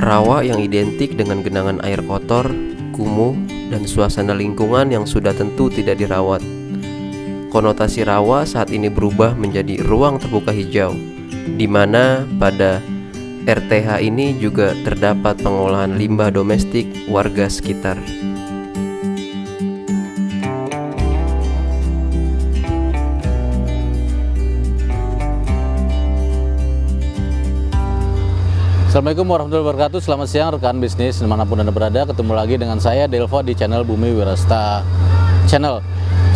Rawa yang identik dengan genangan air kotor, kumuh, dan suasana lingkungan yang sudah tentu tidak dirawat. Konotasi rawa saat ini berubah menjadi ruang terbuka hijau, di mana pada RTH ini juga terdapat pengolahan limbah domestik warga sekitar. Assalamualaikum warahmatullahi wabarakatuh. Selamat siang rekan bisnis dimanapun Anda berada. Ketemu lagi dengan saya Delva di channel Bumi Wirasta Channel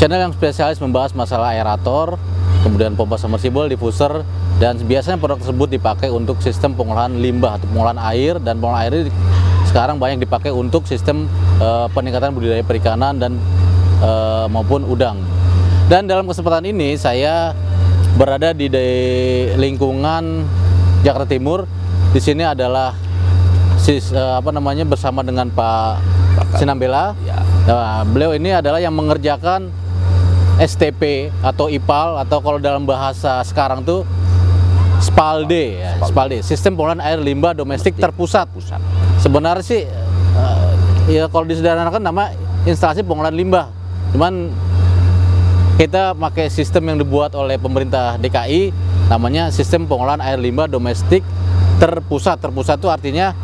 yang spesialis membahas masalah aerator, kemudian pompa submersible, diffuser, dan biasanya produk tersebut dipakai untuk sistem pengolahan limbah atau pengolahan air. Dan pengolahan air ini sekarang banyak dipakai untuk sistem peningkatan budidaya perikanan dan maupun udang. Dan dalam kesempatan ini saya berada di lingkungan Jakarta Timur. Di sini adalah bersama dengan Pak Sinambela. Ya. Nah, beliau ini adalah yang mengerjakan STP atau IPAL, atau kalau dalam bahasa sekarang tuh SPALDE, ya, SPALDE, Sistem Pengolahan Air Limbah Domestik Terpusat. Sebenarnya sih ya kalau disederhanakan nama instalasi pengolahan limbah. Cuman kita pakai sistem yang dibuat oleh pemerintah DKI, namanya Sistem Pengolahan Air Limbah Domestik Terpusat. Terpusat itu artinya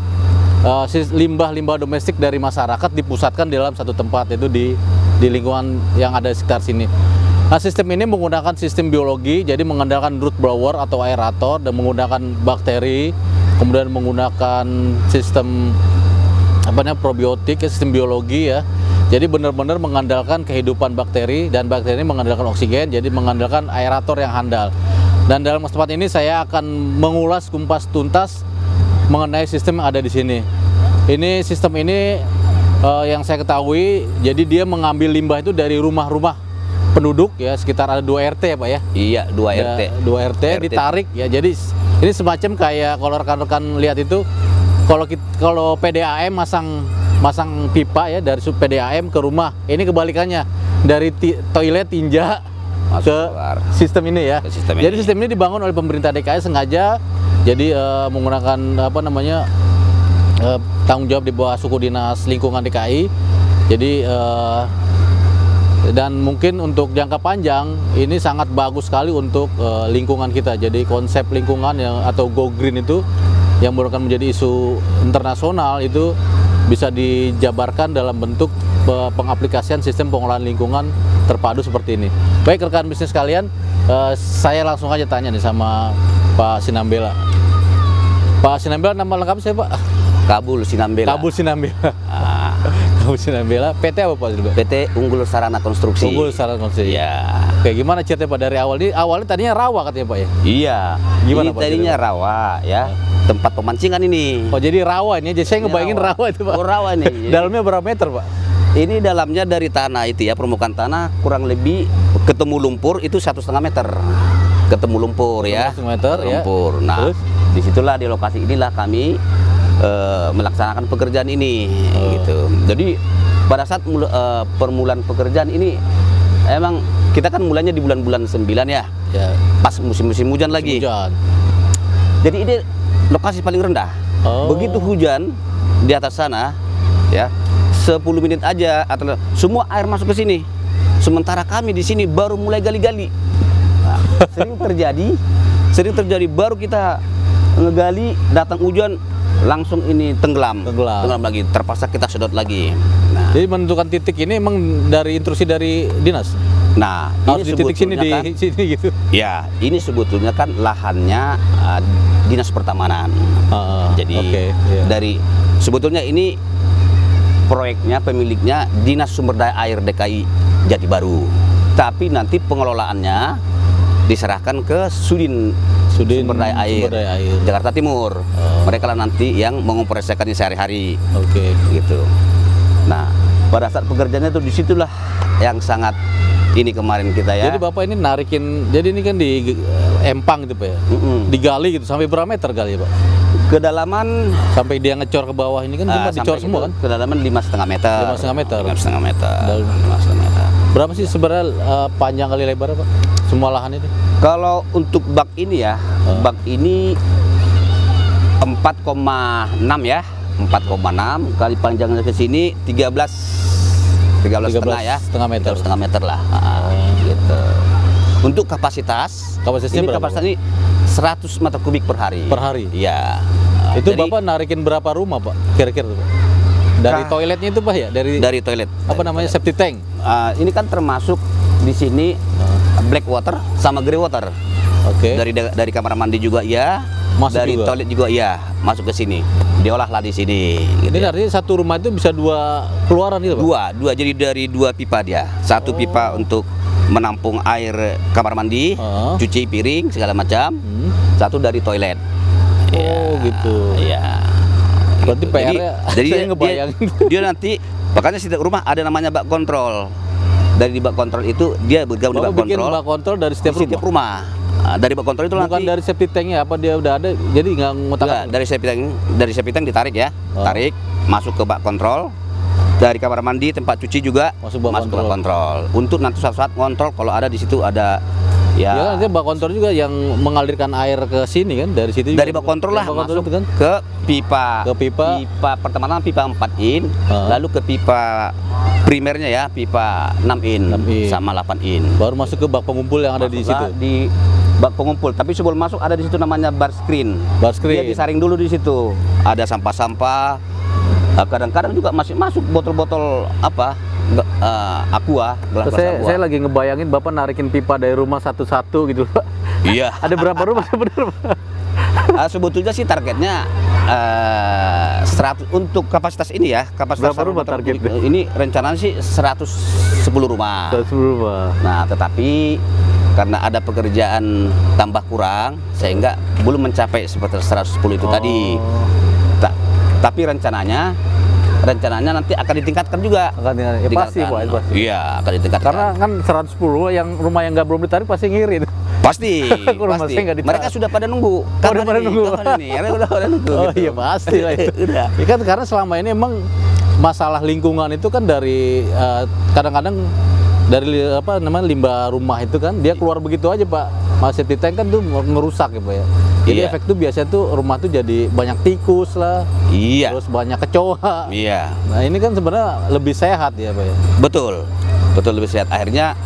limbah-limbah domestik dari masyarakat dipusatkan di dalam satu tempat, itu di lingkungan yang ada di sekitar sini. Nah, sistem ini menggunakan sistem biologi, jadi mengandalkan root blower atau aerator, dan menggunakan bakteri, kemudian menggunakan sistem probiotik, sistem biologi ya. Jadi benar-benar mengandalkan kehidupan bakteri, dan bakteri ini mengandalkan oksigen, jadi mengandalkan aerator yang handal. Dan dalam kesempatan ini saya akan mengulas kumpas tuntas mengenai sistem yang ada di sini. Ini sistem ini yang saya ketahui, jadi dia mengambil limbah itu dari rumah-rumah penduduk ya, sekitar ada 2 RT ya Pak ya? Iya, 2 RT. 2 RT ditarik ya. Jadi ini semacam kayak kalau rekan-rekan lihat itu, kalau PDAM masang pipa ya dari sub PDAM ke rumah. Ini kebalikannya, dari toilet tinja ke sistem ini ya. Jadi sistem ini dibangun oleh pemerintah DKI sengaja, jadi menggunakan tanggung jawab di bawah suku dinas lingkungan DKI. Jadi dan mungkin untuk jangka panjang ini sangat bagus sekali untuk lingkungan kita. Jadi konsep lingkungan atau go green itu yang merupakan menjadi isu internasional itu bisa dijabarkan dalam bentuk pengaplikasian sistem pengolahan lingkungan terpadu seperti ini. Baik rekan bisnis kalian, saya langsung aja tanya nih sama Pak Sinambela. Pak Sinambela, nama lengkap saya Pak? Kabul Sinambela. Kabul Sinambela. Kabul Sinambela. PT apa Pak? PT Unggul Sarana Konstruksi. Unggul Sarana Konstruksi. Ya. Oke, gimana ceritanya Pak dari awal? Ini awalnya tadinya rawa katanya Pak ya? Iya. Gimana ini Pak? Tadinya rawa ya. Tempat pemancingan ini. Oh, jadi rawa ini. Jadi saya ngebayangin rawa itu Pak. Oh, rawa nih. Dalamnya berapa meter Pak? Ini dalamnya dari tanah itu ya, permukaan tanah kurang lebih ketemu lumpur itu 1,5 meter. Ketemu lumpur ya. 1,5 meter lumpur. Ya. Nah, terus? Disitulah di lokasi inilah kami melaksanakan pekerjaan ini gitu. Jadi pada saat permulaan pekerjaan ini emang kita kan mulanya di bulan-bulan 9 ya. Pas musim-musim hujan lagi. Jadi ini lokasi paling rendah. Begitu hujan di atas sana ya, 10 menit aja atau semua air masuk ke sini. Sementara kami di sini baru mulai gali-gali. Nah, sering terjadi baru kita ngegali, datang hujan langsung ini tenggelam lagi, terpaksa kita sedot lagi. Nah, jadi menentukan titik ini emang dari instruksi dari dinas. Nah, harus di titik sini kan, di sini gitu. Ya, ini sebetulnya kan lahannya dinas pertamanan. Jadi dari sebetulnya ini proyeknya, pemiliknya Dinas Sumber Daya Air DKI Jati Baru. Tapi nanti pengelolaannya diserahkan ke Sudin Sumber Daya Air Jakarta Timur. Mereka lah nanti yang mengoperasikannya sehari-hari. Gitu. Nah, pada saat pekerjaannya itu disitulah yang sangat ini kemarin kita ya. Jadi Bapak ini narikin, jadi ini kan di empang gitu Pak ya? Digali gitu, sampai berapa meter kali ya Pak? Kedalaman sampai dia ngecor ke bawah ini kan cuma dicor semua kan? Kedalaman 5,5 meter. 5,5 meter. 5,5 meter. 5,5 meter. Berapa sih sebenarnya panjang kali lebar Pak? Semua lahan ini? Kalau untuk bak ini ya, bak ini 4,6 ya. 4,6 kali panjangnya ke sini 13,5 ya. Setengah meter. 13,5 meter lah. Gitu. Untuk kapasitasnya Kapasitasnya berapa? kapasitas ini 100 meter kubik per hari. Per hari? Iya. Itu Jadi, Bapak narikin berapa rumah, Pak? Kira-kira tuh, Pak? Dari toiletnya itu, Pak ya? Dari toilet. apa namanya? Septic tank. Ini kan termasuk di sini black water sama grey water. Oke. Dari kamar mandi juga iya, Masuk dari juga? toilet juga iya, masuk ke sini. Diolahlah di sini. Gitu Ini ya. artinya satu rumah itu bisa 2 keluaran gitu, Pak? Dua, jadi dari 2 pipa dia. Satu pipa untuk menampung air kamar mandi, cuci piring segala macam. Satu dari toilet. Oh, gitu. Iya. Berarti Gitu. PR-nya jadi saya ngebayangin. dia nanti makanya setiap rumah ada namanya bak kontrol. Dari di bak kontrol itu dia bergabung di Bapak bak bikin kontrol. bak kontrol dari setiap Di setiap rumah? rumah. Dari bak kontrol itu Bukan nanti dari septic tanknya, apa dia udah ada, jadi nggak ngutang? dari septic tank ditarik ya, tarik masuk ke bak kontrol. Dari kamar mandi, tempat cuci juga Masuk bak ke bak kontrol. Untuk nanti suatu saat ngontrol kalau ada di situ ada Ya kan ya artinya bak kontrol juga yang mengalirkan air ke sini kan, dari situ juga. dari bak kontrol lah Bak kontrol masuk itu kan ke pipa. Ke pipa. Pertama pipa 4 in, lalu ke pipa primernya ya, pipa 6 in, 6 in. sama 8 in. baru masuk ke bak pengumpul yang ada di Masuklah situ. di bak pengumpul, tapi sebelum masuk ada di situ namanya bar screen. Bar screen. Dia disaring dulu di situ. Ada sampah-sampah. Kadang-kadang juga masih masuk botol-botol apa? Aqua, gelas-gelas aqua. Saya lagi ngebayangin Bapak narikin pipa dari rumah satu-satu gitu, Pak. Iya. Ada berapa rumah sebenarnya, Pak? Sebetulnya sih targetnya 100 untuk kapasitas ini ya, kapasitas Berapa rumah 100 meter kubik. targetnya? Ini rencananya sih 110 rumah. 110 rumah. Nah, tetapi karena ada pekerjaan tambah kurang sehingga belum mencapai seperti 110 itu tadi. Tapi rencananya nanti akan ditingkatkan juga. Akan ya pasti, Pak, itu pasti. Iya, akan ditingkatkan. Karena kan 110 yang rumah yang nggak belum ditarik pasti ngiri. Pasti, Rumah pasti. saya nggak ditarik. Mereka sudah pada nunggu. Udah pada nunggu. Mereka udah pada nunggu. Oh gitu. iya pasti lah itu. Udah. Ya kan karena selama ini emang masalah lingkungan itu kan dari kadang-kadang dari apa namanya limbah rumah itu kan dia keluar begitu aja, Pak. Mas septic tank kan tuh merusak ya, Pak ya. Jadi Iya. efek tuh biasanya tuh rumah tuh jadi banyak tikus lah. Iya. Terus banyak kecoa. Iya. Nah, ini kan sebenarnya lebih sehat ya, Pak ya. Betul. Betul, lebih sehat. Artinya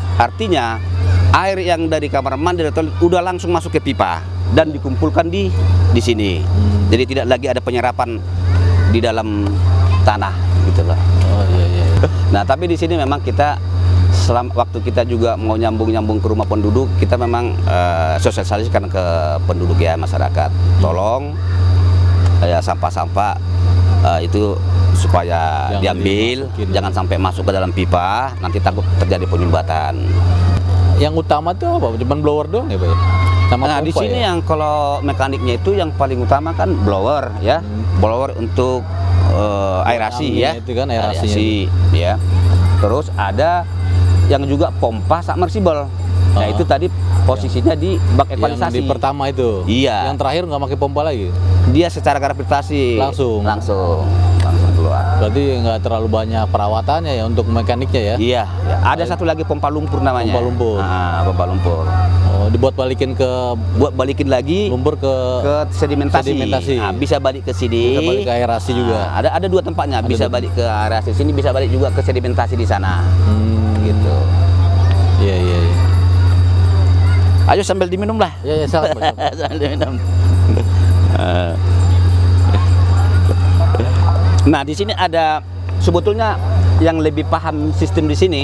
air yang dari kamar mandi dari toilet udah langsung masuk ke pipa dan dikumpulkan di sini. Jadi tidak lagi ada penyerapan di dalam tanah gitu loh. Oh iya iya. Nah, tapi di sini memang kita waktu kita juga mau nyambung ke rumah penduduk, kita memang sosialisasikan ke penduduk ya, masyarakat. Tolong ya sampah-sampah itu supaya Jangan diambil, dimasukin. jangan sampai masuk ke dalam pipa, nanti takut terjadi penyumbatan. Yang utama tuh apa? Cuman blower doang ya, Pak ya? Sama Nah, di pompa sini ya? yang kalau mekaniknya itu yang paling utama kan blower ya, blower untuk aerasi Anginnya ya, itu kan, aerasinya aerasi, ya. Terus ada yang juga pompa submersible. Nah, itu tadi posisinya di bak yang evaluasi. di pertama itu. Iya. Yang terakhir nggak pakai pompa lagi. Dia secara gravitasi Langsung keluar. Berarti nggak terlalu banyak perawatannya ya untuk mekaniknya ya? Iya, ya. Ada satu lagi pompa lumpur namanya. Pompa lumpur. Nah, pompa lumpur. Oh, dibuat balikin ke Buat balikin lagi lumpur ke sedimentasi. sedimentasi. Nah, bisa balik ke sini. Bisa balik ke aerasi juga. Nah, ada dua tempatnya, Ada bisa dua. balik ke aerasi sini, bisa balik juga ke sedimentasi di sana. Gitu. Iya iya. Iya. Ayo sambil diminum lah. Ya, ya salah, Pak. Sambil diminum. Nah, di sini ada sebetulnya yang lebih paham sistem di sini.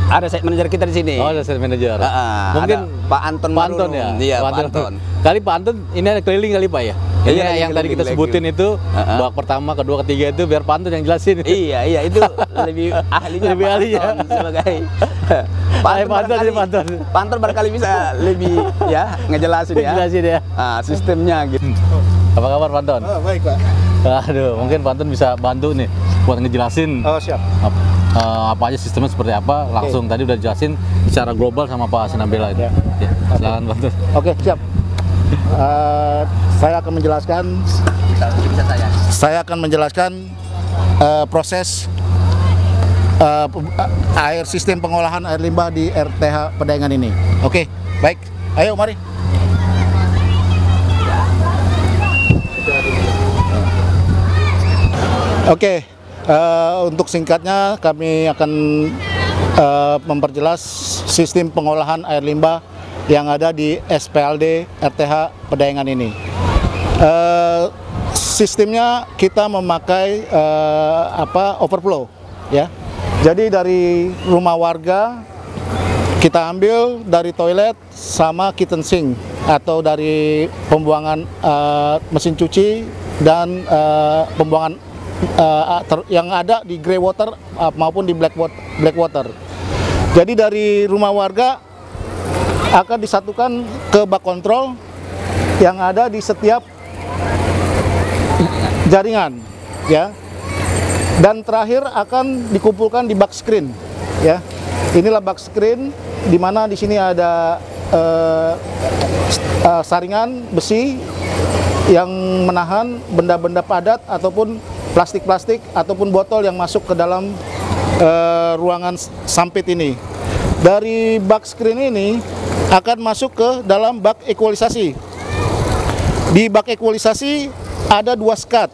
Ada site manager kita di sini. Oh, ada sales manager. Mungkin Mungkin Pak Anton Pak Anton Marunung. ya. Iya, Pak Anton. Kali Pak Anton ini ada keliling kali, Pak ya. Ini Iya, yang tadi kita keliling. sebutin itu bak pertama, kedua, ketiga itu biar Pak Anton yang jelasin. Iya, itu lebih ahlinya Lebih Pak ahlinya. Anton sebagai Pak Anton jadi Pak Anton. Pak Anton barangkali bisa lebih ya ngejelasin ya. Jelasin ya. Sistemnya gitu. Apa kabar Pak Anton? Oh, baik, Pak. Aduh, mungkin Pak Anton bisa bantu nih buat ngejelasin Oh, siap. apa aja sistemnya seperti apa. Langsung tadi udah jelasin secara global sama Pak Sinambela ini. Ya. Ya, silakan Pak Anton. Oke, siap. Saya akan menjelaskan proses air sistem pengolahan air limbah di RTH Pedaengan ini. Oke, baik. Ayo, mari. Oke, untuk singkatnya kami akan memperjelas sistem pengolahan air limbah yang ada di SPLD RTH Pedaengan ini. Sistemnya kita memakai overflow, ya. Jadi dari rumah warga kita ambil dari toilet sama kitchen sink atau dari pembuangan mesin cuci dan pembuangan yang ada di grey water maupun di black water. Jadi dari rumah warga akan disatukan ke bak kontrol yang ada di setiap jaringan, ya. Dan terakhir akan dikumpulkan di bak screen, ya. Inilah bak screen di mana di sini ada saringan besi yang menahan benda-benda padat ataupun plastik-plastik ataupun botol yang masuk ke dalam ruangan sempit ini. Dari bak screen ini akan masuk ke dalam bak ekualisasi. Di bak ekualisasi ada 2 skat,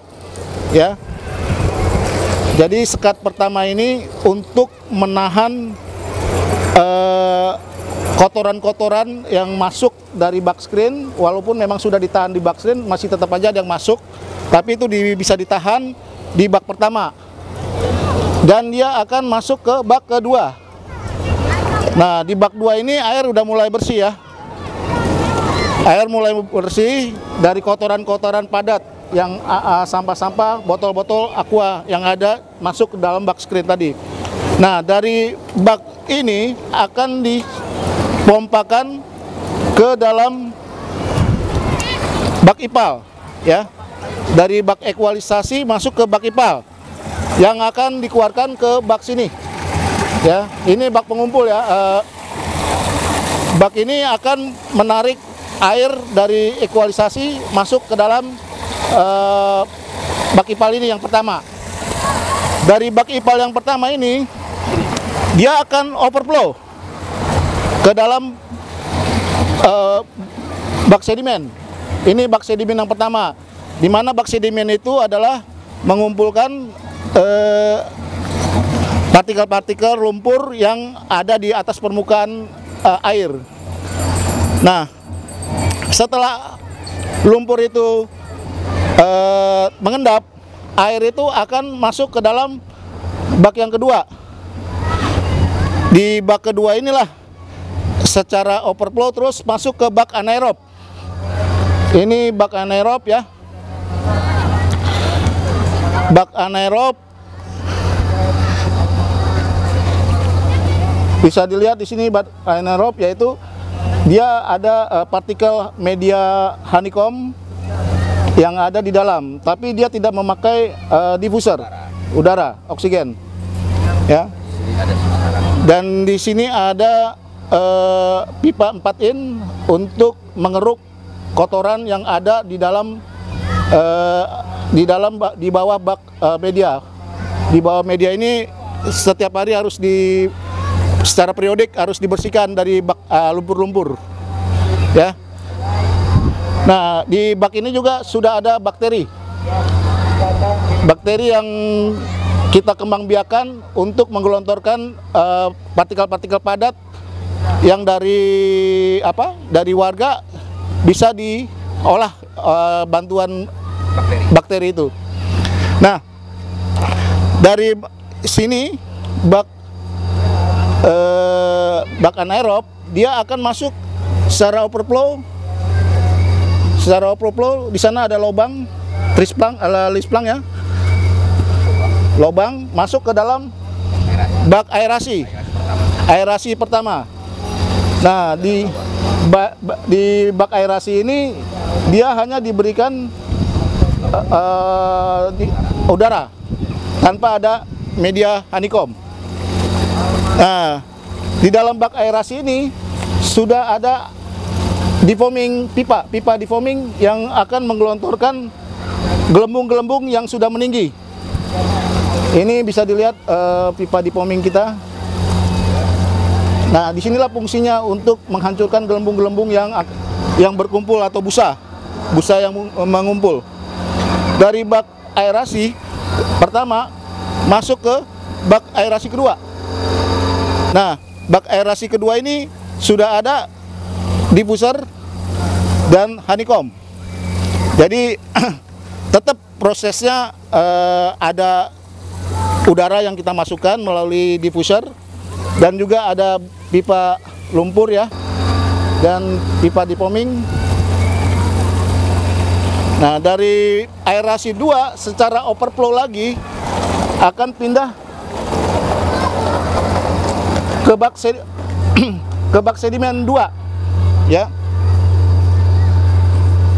ya. Jadi skat pertama ini untuk menahan kotoran-kotoran yang masuk dari bak screen, walaupun memang sudah ditahan di bak screen, masih tetap aja ada yang masuk, tapi itu bisa ditahan di bak pertama. Dan dia akan masuk ke bak kedua. Nah, di bak 2 ini air udah mulai bersih, ya. Air mulai bersih dari kotoran-kotoran padat yang sampah-sampah, botol-botol aqua yang ada masuk ke dalam bak screen tadi. Nah, dari bak ini akan dipompakan ke dalam bak IPAL, ya. Dari bak ekualisasi masuk ke bak IPAL yang akan dikeluarkan ke bak sini, ya. Ini bak pengumpul, ya. Bak ini akan menarik air dari ekualisasi masuk ke dalam bak IPAL ini yang pertama. Dari bak IPAL yang pertama ini dia akan overflow ke dalam bak sedimen. Ini bak sedimen yang pertama, di mana bak sedimen itu adalah mengumpulkan partikel-partikel lumpur yang ada di atas permukaan air. Nah, setelah lumpur itu mengendap, air itu akan masuk ke dalam bak yang kedua. Di bak kedua inilah secara overflow terus masuk ke bak anaerob. Ini bak anaerob, ya. Bak anaerob bisa dilihat di sini, bak anaerob yaitu dia ada partikel media honeycomb yang ada di dalam, tapi dia tidak memakai diffuser udara, oksigen, ya. Dan di sini ada pipa 4 in untuk mengeruk kotoran yang ada di dalam di bawah bak media. Di bawah media ini setiap hari harus secara periodik harus dibersihkan dari bak lumpur-lumpur, ya. Nah, di bak ini juga sudah ada bakteri yang kita kembangbiakan untuk menggelontorkan partikel-partikel padat yang dari warga bisa diolah bantuan bakteri itu. Nah, dari sini bak anaerob dia akan masuk secara overflow. Secara overflow di sana ada lubang lisplang, ya. Lubang masuk ke dalam bak aerasi pertama. Nah, di bak aerasi ini dia hanya diberikan udara tanpa ada media honeycomb. Nah, di dalam bak aerasi ini sudah ada defoaming pipa defoaming yang akan menggelontorkan gelembung-gelembung yang sudah meninggi. Ini bisa dilihat pipa defoaming kita. Nah, disinilah fungsinya untuk menghancurkan gelembung-gelembung yang berkumpul atau busa yang mengumpul. Dari bak aerasi pertama masuk ke bak aerasi kedua. Nah, bak aerasi kedua ini sudah ada diffuser dan honeycomb. Jadi tetap prosesnya ada udara yang kita masukkan melalui diffuser dan juga ada pipa lumpur ya dan pipa defoaming. Nah, dari aerasi 2 secara overflow lagi akan pindah ke bak sedimen 2 ya.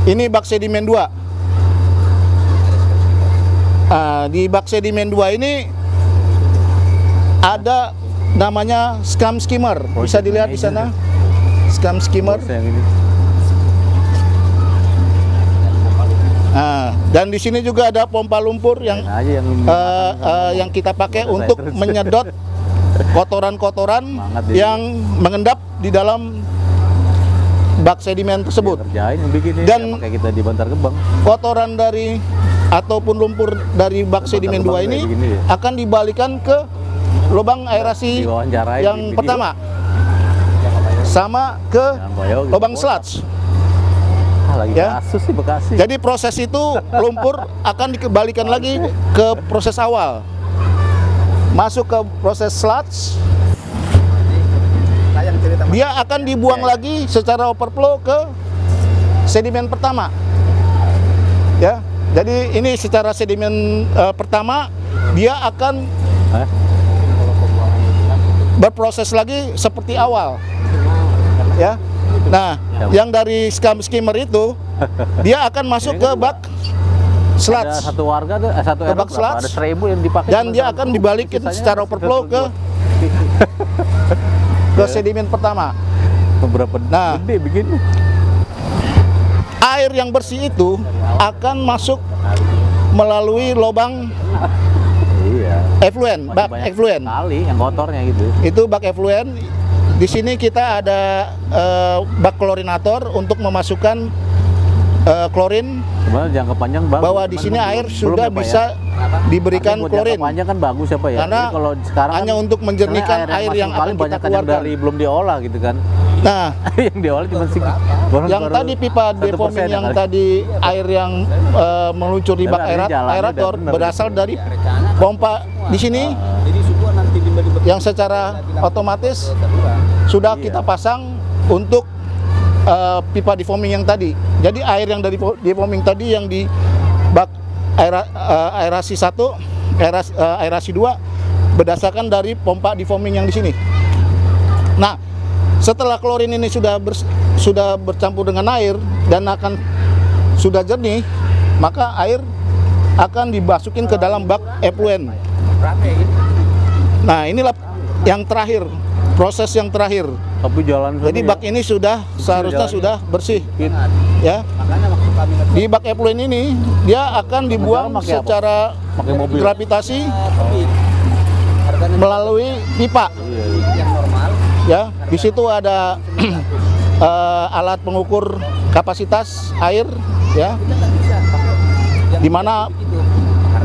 Ini bak sedimen 2. Nah, di bak sedimen 2 ini ada namanya scum skimmer. Bisa dilihat di sana. Scum skimmer. Nah, dan di sini juga ada pompa lumpur yang kita pakai untuk menyedot kotoran-kotoran yang mengendap di dalam bak sedimen tersebut. Dan kita di Bantar Gebang, kotoran dari ataupun lumpur dari bak sedimen 2 ini akan dibalikan ke lubang aerasi yang pertama, sama ke lubang sludge. Ya. Kasus di Bekasi. Jadi proses itu lumpur akan dikembalikan lagi ke proses awal, masuk ke proses sludge. Dia akan dibuang lagi secara overflow ke sedimen pertama. Ya, jadi ini secara sedimen pertama dia akan berproses lagi seperti awal. Ya. Nah, yang dari scum skimmer itu dia akan masuk ke bak sludge. Ada satu warga tuh, satu ke RW bak sludge, ada 1000 yang dipakai dan dia akan dibalikin secara overflow ke sedimen pertama. Berapa gede begini? Air yang bersih itu akan masuk melalui lubang effluent, bak effluent. Kali yang kotornya gitu. Itu bak effluent. Di sini kita ada bak klorinator untuk memasukkan klorin. Sebenarnya jangka panjang bagus. Bahwa di sini air sudah bisa diberikan klorin. Jangka panjang kan bagus apa ya? Karena kalau sekarang hanya untuk menjernihkan air yang akan kita keluarkan. Dari belum diolah gitu kan. Nah, yang diolah cuma yang tadi pipa defoaming yang tadi air yang meluncur di bak aerator berasal dari pompa di sini yang secara otomatis sudah kita pasang untuk pipa defoaming yang tadi. Jadi air yang dari defoaming tadi yang di bak aerasi 1, aerasi 2 berdasarkan dari pompa defoaming yang di sini. Nah, setelah klorin ini sudah bercampur dengan air dan sudah jernih, maka air akan dimasukin ke dalam bak effluent. Nah, inilah yang terakhir, proses yang terakhir. Tapi jalan. Jadi bak ini seharusnya sudah bersih. Ya. Di bak effluent ini dia akan dibuang secara gravitasi melalui pipa. Ya, di situ ada alat pengukur kapasitas air, ya, di mana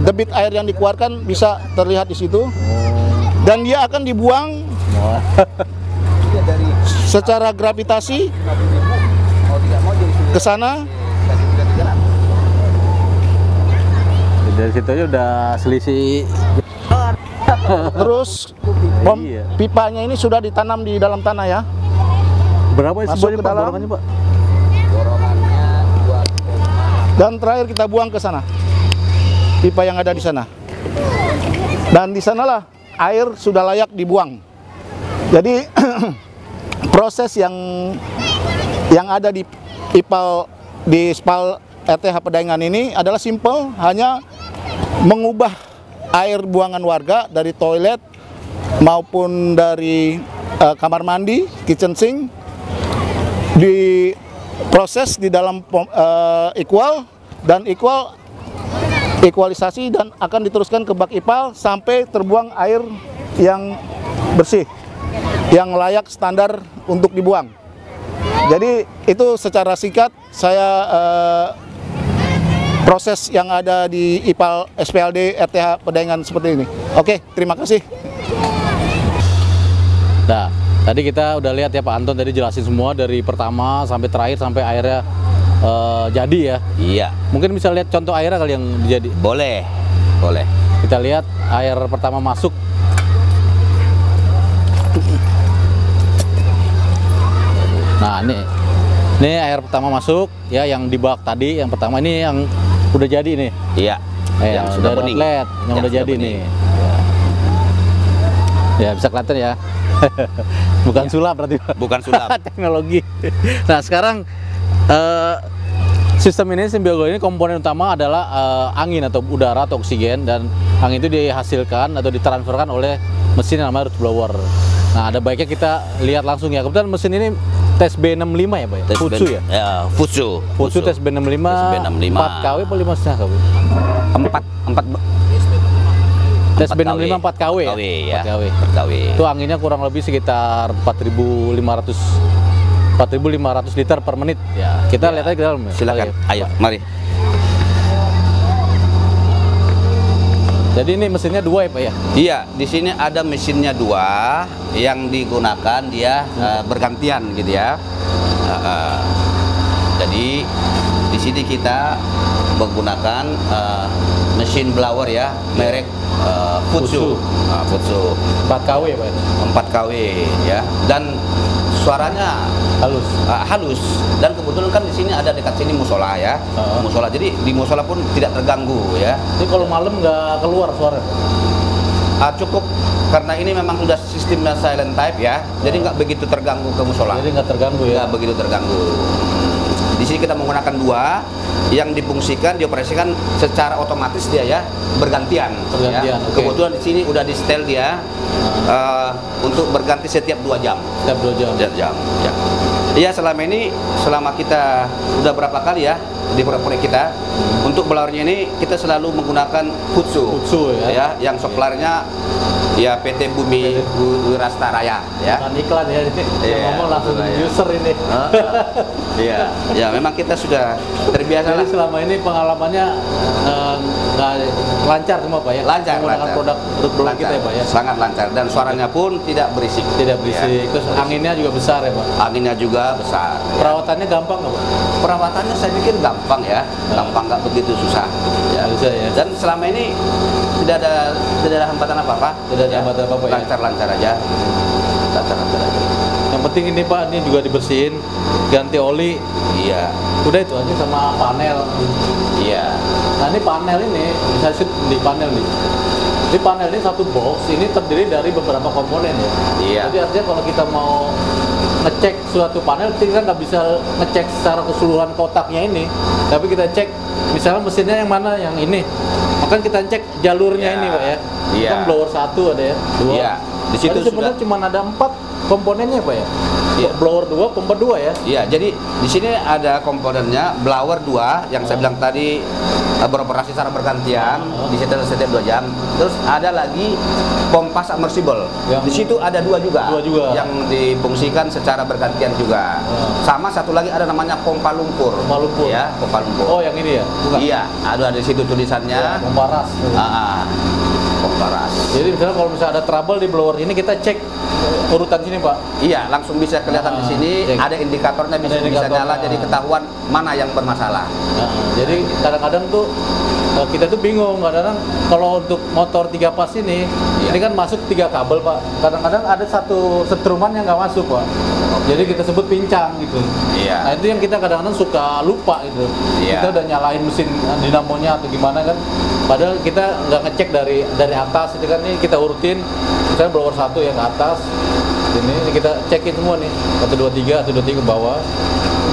debit air yang dikeluarkan bisa terlihat di situ, dan dia akan dibuang secara gravitasi ke sana. Dari situ aja udah selisih. Terus pipanya ini sudah ditanam di dalam tanah ya. Berapa masuk ke dalam borongannya, Pak? Borongannya 2. Dan terakhir kita buang ke sana. Pipa yang ada di sana. Dan di sanalah air sudah layak dibuang. Jadi proses yang ada di SPAL RTH Pedaengan ini adalah simple, hanya mengubah air buangan warga dari toilet maupun dari kamar mandi, kitchen sink, diproses di dalam equal dan ekualisasi dan akan diteruskan ke bak IPAL sampai terbuang air yang bersih, yang layak standar untuk dibuang. Jadi itu secara singkat saya proses yang ada di IPAL SPLD RTH Pedaengan seperti ini. Oke, terima kasih. Nah, tadi kita udah lihat ya Pak Anton tadi jelasin semua dari pertama sampai terakhir sampai akhirnya jadi ya. Iya. Mungkin bisa lihat contoh airnya kali yang jadi. Boleh. Boleh. Kita lihat air pertama masuk. Nah, ini air pertama masuk ya, yang di bak tadi yang pertama ini yang udah jadi nih. Iya. Yang sudah bening. Outlet, yang udah jadi bening. nih. Ya, bisa kelihatan ya. Bukan sulap berarti Pak. Bukan sulap. Teknologi. Nah, sekarang sistem ini Simbiogo ini komponen utama adalah angin atau udara atau oksigen, dan angin itu dihasilkan atau ditransferkan oleh mesin yang namanya root blower. Nah, ada baiknya kita lihat langsung ya. Kebetulan mesin ini tes B65 ya Pak ya? Futsu ya? Ya, Futsu. Futsu tes B65, tes B65 4 kW atau 5,5 kW? 4 Tes B65 4 kW ya? 4 ya. kW. 4 kW. Itu anginnya kurang lebih sekitar 4.500 liter per menit ya. Kita lihat aja ke dalam ya. Silakan. Ayo, mari. Jadi ini mesinnya 2 ya Pak ya? Iya, di sini ada mesinnya 2 yang digunakan dia bergantian gitu ya. Jadi di sini kita menggunakan mesin blower ya, merek Futsu. Futsu 4 kW ya Pak ya? 4 kW ya. Dan suaranya Halus. halus, dan kebetulan kan di sini ada dekat sini musola ya. Musola, jadi di musola pun tidak terganggu ya. Ini kalau malam nggak keluar suara Pak? Cukup karena ini memang sudah sistemnya silent type ya, jadi nggak begitu terganggu ke musola. Jadi nggak terganggu ya? Nggak begitu terganggu. Di sini kita menggunakan 2 yang difungsikan, dioperasikan secara otomatis dia ya, bergantian. Bergantian, Ya. oke. Kebetulan di sini udah di setel dia untuk berganti setiap 2 jam. Setiap 2 jam. Setiap jam. Ya. Iya, selama kita udah berapa kali ya di proyek kita, untuk blowernya ini kita selalu menggunakan Futsu. Futsu ya. Yang suppliernya ya PT Bumi Wirasta Raya ya. Bukan iklan ya, ini yang ngomong langsung betul ya. user ini. Iya, ya memang kita sudah terbiasa Jadi lah. selama ini pengalamannya nggak lancar semua Pak ya? Lancar, menggunakan produk root kita ya Pak ya? Sangat lancar, dan suaranya pun tidak berisik. Tidak berisik, Ya. terus anginnya juga besar ya Pak? Anginnya juga besar. Ya. Perawatannya gampang nggak Pak? Perawatannya saya pikir gampang ya, gampang, nggak begitu susah. Ya. Bisa ya? Dan selama ini tidak ada hambatan apa-apa. Tidak ada hambatan apa-apa ya? Lancar-lancar aja. Lancar-lancar aja. Yang penting ini Pak, ini juga dibersihin, ganti oli, Iya, udah itu aja, sama panel. iya. Nah ini panel ini, bisa shoot di panel nih. Di panel ini satu box, ini terdiri dari beberapa komponen ya. Iya. Jadi artinya kalau kita mau ngecek suatu panel, kita nggak bisa ngecek secara keseluruhan kotaknya ini, tapi kita cek misalnya mesinnya yang mana, yang ini. Maka kita cek jalurnya Iya. ini Pak ya. Iya. Kan blower 1 ada ya, 2. Iya. Di situ Jadi sebenarnya cuma ada 4 komponennya Pak ya. Iya. Blower 2, pompa 2 ya. Iya, jadi di sini ada komponennya blower 2 yang saya bilang tadi beroperasi secara bergantian, disetel setiap 2 jam. Terus ada lagi pompa submersible. Yang- Di situ ada 2 juga. 2 juga. Yang difungsikan secara bergantian juga. Sama satu lagi ada namanya pompa lumpur. Pompa lumpur. Ya, pompa lumpur. Oh yang ini ya? Bukan? Iya, ada di situ tulisannya. Pompa ras. Pompa ras. Jadi misalnya kalau misalnya ada trouble di blower ini, kita cek urutan sini Pak. Iya, langsung bisa kelihatan di sini. cek. Ada indikatornya, bisa indikatornya. nyala, jadi ketahuan mana yang bermasalah. Nah, jadi kadang-kadang tuh kita tuh bingung, kadang-kadang kalau untuk motor 3 pas ini, Iya. ini kan masuk 3 kabel Pak. Kadang-kadang ada satu setruman yang nggak masuk Pak. Jadi kita sebut pincang gitu. Iya. Nah itu yang kita kadang-kadang suka lupa gitu. Iya. Kita udah nyalain mesin dinamonya atau gimana kan. Padahal kita nggak ngecek dari atas, itu kan ini kita urutin. Misalnya blower 1 yang ke atas. Ini kita cekin semua nih. 1 2 3, 1 2 3 ke bawah.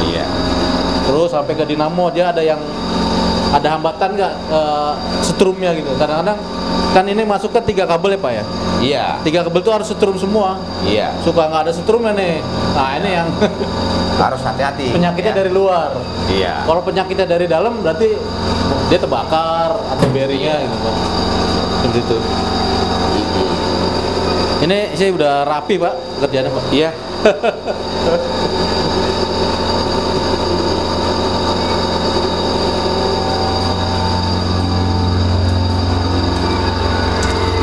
Iya. Terus sampai ke dinamo, dia ada hambatan nggak setrumnya gitu. Kadang-kadang kan ini masuk ke 3 kabel ya Pak ya. Iya. 3 kabel tuh harus setrum semua. Iya. Suka nggak ada setrumnya nih. Nah ini yang Harus hati-hati. penyakitnya Ya. dari luar. Iya. Kalau penyakitnya dari dalam berarti dia terbakar atau bearingnya gitu Pak. Seperti itu. Ini saya udah rapi Pak kerjanya Pak. Iya.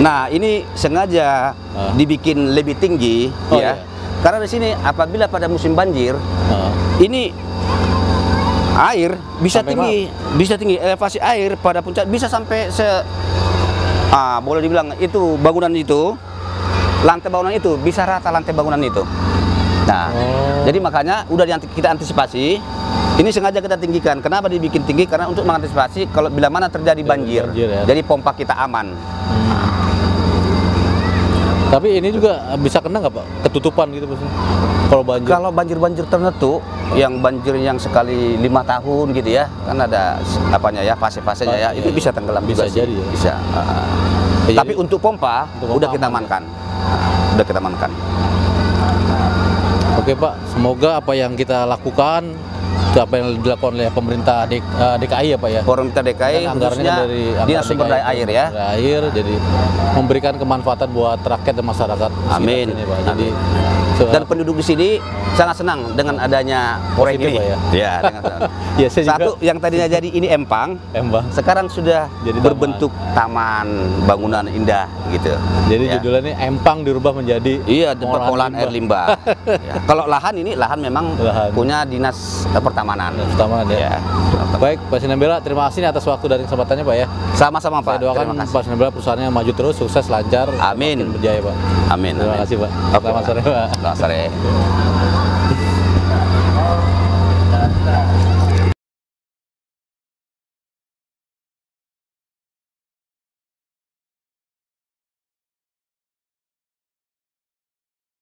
Nah, ini sengaja dibikin lebih tinggi, Oh, ya. iya. Karena di sini apabila pada musim banjir, ini air bisa Sampai tinggi, elevasi air pada puncak bisa sampai boleh dibilang itu bangunan itu, lantai bangunan itu bisa rata lantai bangunan itu. Nah, jadi makanya udah kita antisipasi. Ini sengaja kita tinggikan. Kenapa dibikin tinggi? Karena untuk mengantisipasi kalau bila mana terjadi banjir, ya. jadi pompa kita aman. Tapi ini juga bisa kena nggak Pak? Ketutupan gitu maksudnya? Kalau banjir? Kalau banjir-banjir tertentu, yang banjir yang sekali 5 tahun gitu ya, kan ada apanya ya, fase-fasenya ya, itu bisa tenggelam Bisa juga sih. jadi ya? Bisa. Ya, Tapi jadi untuk pompa, udah kita amankan. Udah kita amankan. Oke Pak, semoga apa yang kita lakukan, apa yang dilakukan oleh pemerintah DKI ya Pak ya. Pemerintah DKI Dan anggarannya khususnya dari Dinas Sumber Daya Air ya. Sumber Daya Air, jadi memberikan kemanfaatan buat rakyat dan masyarakat sekitar Amin. sini, Pak. Jadi Dan penduduk di sini sangat senang dengan adanya proyek Positif, ini. Pak, ya? Ya, dengan senang. Ya, saya juga Satu yang tadinya jadi ini empang, Embang. sekarang sudah Jadi berbentuk taman bangunan indah gitu. Jadi Ya. judulnya ini Empang dirubah menjadi Iya, pengolahan air limbah. Ya. Kalau lahan ini memang Lahan. punya dinas pertamanan. Pertama ya. Ya. Baik, Pak Sinambela, terima kasih nih atas waktu dan kesempatannya Pak ya. Sama-sama Pak. Saya doakan Terima kasih. Pak Sinambela perusahaannya maju terus, sukses, lancar, Amin. makin berjaya Pak. Amin. Terima amin. kasih Pak. Oke, Selamat sore Pak. Selamat sore.